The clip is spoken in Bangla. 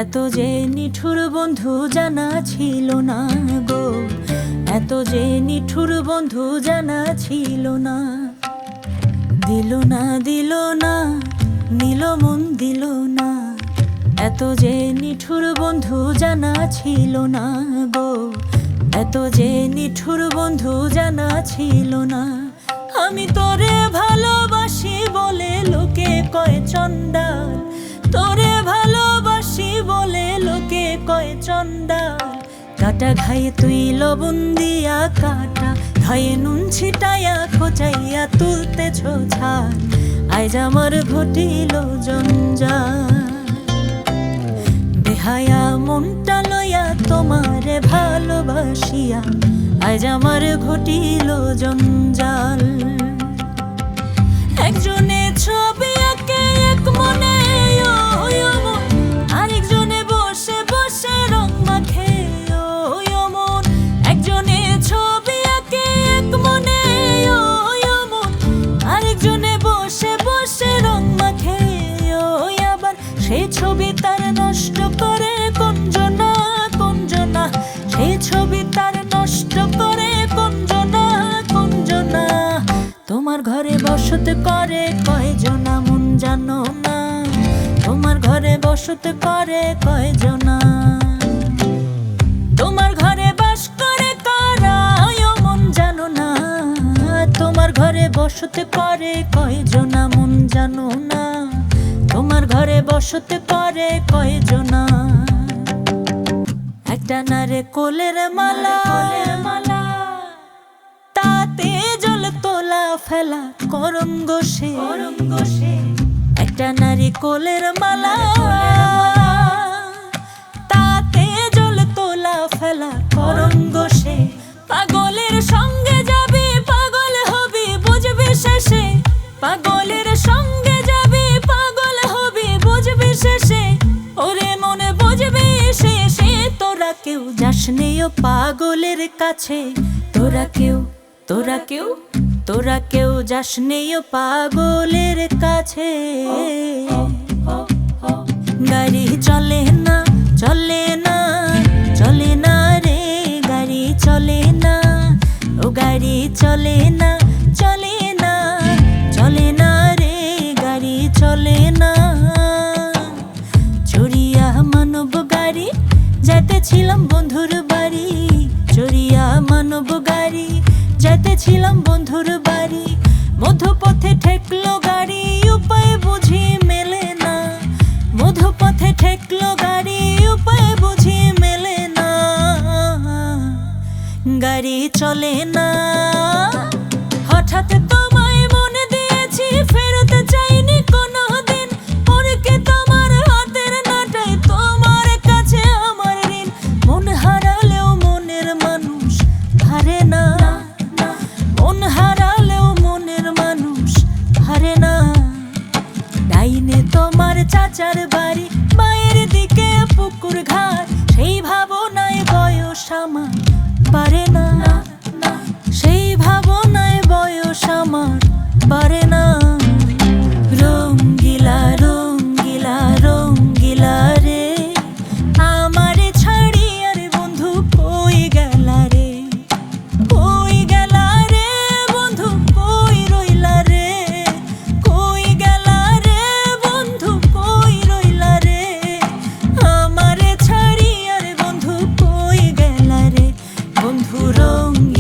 এত যে নিঠুর বন্ধু জানা ছিল না গো, এত যে নিঠুর বন্ধু জানা ছিল না। দিল না দিল না, নিল মন দিল না। এত যে নিঠুর বন্ধু জানা ছিল না গো, এত যে নিঠুর বন্ধু জানা ছিল না। আমি তোরে ভালোবাসি বলে লোকে কয় চন্ডাল, তোরে ভালোবাসি বলে লোকে কয় চন্ডাল। কাটা ঘায়ে তুই লবণ দিয়া কাটা, ঘায়ে নুন ছিটাইয়া খোঁচাইয়া তুলতেছ ছাল। আজ আমার ঘটিল জঞ্জাল, বেহায়া মনটা লইয়া তোমারে ভালোবাসিয়া আজ আমার ঘটিল জঞ্জাল। একজনে ছবি আঁকে এক মনে আরেকজনে বসে বসে রং মাখে মন। একজনে ছবি আঁকে এক মনে আরেকজনে বসে বসে রং মাখে। আবার সেই ছবি তার নষ্ট করে কোনজনা কোনজনা, সেই ছবি তার নষ্ট করে কোনজনা কোনজনা। তোমার ঘরে বসত করে কয়জনা মন জানো না, তোমার ঘরে বসত করে কয়জনা। তোমার ঘরে বাস করে কারা মন জানো না, তোমার ঘরে বসত করে কয়জনা মন জানো না, তোমার ঘরে বসত করে কয়জনা। একটা নারে কোলের মালা, তাতে জল তোলা ফেলা করঙ্গ সে। একটা নারী কোলের মালা, তাতে জল তোলা ফেলা করঙ্গ সে। পাগলের সঙ্গে যাবি পাগল হবি বুঝবি শেষে, পাগলের সঙ্গে যাবি পাগল হবি বুঝবি শেষে। ওরে মনে বুঝবি শেষে, তোরা কেউ যাস নেও পাগলের কাছে। তোরা কেউ তোরা কেউ তোরা কেউ যাস নেও পাগলের কাছে। গাড়ি চলে না চলে না চলে না রে, গাড়ি চলে না, ও গাড়ি চলে না চলে না চলে না রে, গাড়ি চলে না। চড়িয়া মানব গাড়ি যেতেছিলাম বন্ধুর বাড়ি, চড়িয়া মানব গাড়ি যেতেছিলাম বন্ধুর বাড়ি। মধ্যপথে ঠেকলো গাড়ি উপায় বুঝি মেলে না, মধ্যপথে ঠেকলো গাড়ি উপায় বুঝি মেলে না। গাড়ি চলে না, হঠাৎ তোমায় মনে দিয়েছি ফেরত চাইনি কোনো দিন। পরকে তোমার হাতের নাটাই তোমার কাছে আমার ঋণ। মন হারালেও মনের মানুষ হারে না, মন হারালেও মনের মানুষ হারে না। ডাইনে তোমার চাচার বাড়ি, মায়ের দিকে পুকুর ঘাট, সেই ভাবনায় বয়স আমার পারে না, সেই ভাবনায় বয়স আমার পারে না। রঙ্গিলা রঙ্গিলা রঙ্গিলা রে, আমারে ছাড়ি আর বন্ধু কই গেলা রে, কই গেলা রে বন্ধু কই রইলা রে, কই গেলা রে বন্ধু কই রইলা রে। আমারে ছাড়ি আর বন্ধু কই গেলা রে, বন্ধু রঙ্গিলা।